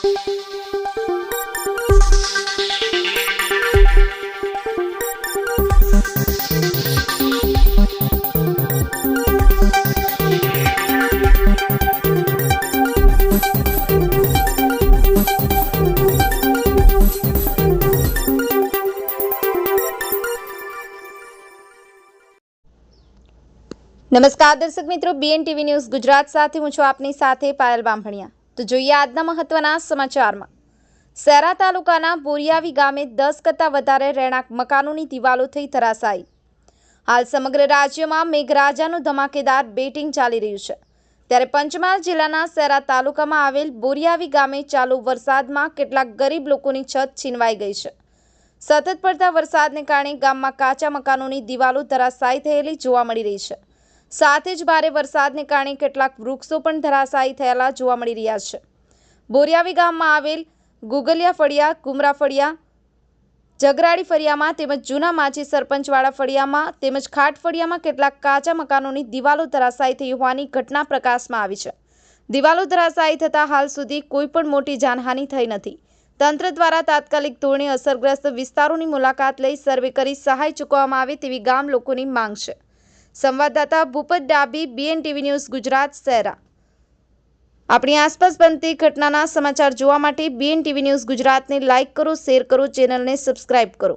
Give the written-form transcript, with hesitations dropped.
નમસ્કાર દર્શક મિત્રો, BNTV ન્યૂઝ ગુજરાત સાથે હું છું આપની સાથે પાયલ બામભણિયા। તો જોઈએ આજના મહત્વના સમાચારમાં। શહેરા તાલુકાના બોરિયાવી ગામે 10 કરતાં વધારે રહેણાંક મકાનોની દિવાલો થઈ ધરાશાયી। હાલ સમગ્ર રાજ્યમાં મેઘરાજાનું ધમાકેદાર બેટિંગ ચાલી રહ્યું છે, ત્યારે પંચમહાલ જિલ્લાના શહેરા તાલુકામાં આવેલ બોરિયાવી ગામે ચાલુ વરસાદમાં કેટલાક ગરીબ લોકોની છત છીનવાઈ ગઈ છે। સતત પડતા વરસાદને કારણે ગામમાં કાચા મકાનોની દિવાલો ધરાશાયી થયેલી જોવા મળી રહી છે। સાથે જ ભારે વરસાદને કારણે કેટલાક વૃક્ષો પણ ધરાશાયી થયેલા જોવા મળી રહ્યા છે। બોરિયાવી ગામમાં આવેલ ગુગલિયા ફળિયા, કુમરા ફળિયા, જગરાડી ફળિયામાં તેમજ જૂના માછી સરપંચવાડા ફળિયામાં તેમજ ખાટ ફળિયામાં કેટલાક કાચા મકાનોની દિવાલો ધરાશાયી થઈ હોવાની ઘટના પ્રકાશમાં આવી છે। દિવાલો ધરાશાયી થતાં હાલ સુધી કોઈ પણ મોટી જાનહાનિ થઈ નથી। તંત્ર દ્વારા તાત્કાલિક ધોરણે અસરગ્રસ્ત વિસ્તારોની મુલાકાત લઈ સર્વે કરી સહાય ચૂકવવામાં આવે તેવી ગામ લોકોની માંગ છે। સંવાદદાતા ભૂપત ડાબી, BNTV ન્યૂઝ ગુજરાત, શહેરા। આપણી આસપાસ બનતી ઘટનાના સમાચાર જોવા માટે BNTV ન્યૂઝ ગુજરાતને લાઇક કરો, શેર કરો, ચેનલને સબસ્ક્રાઇબ કરો।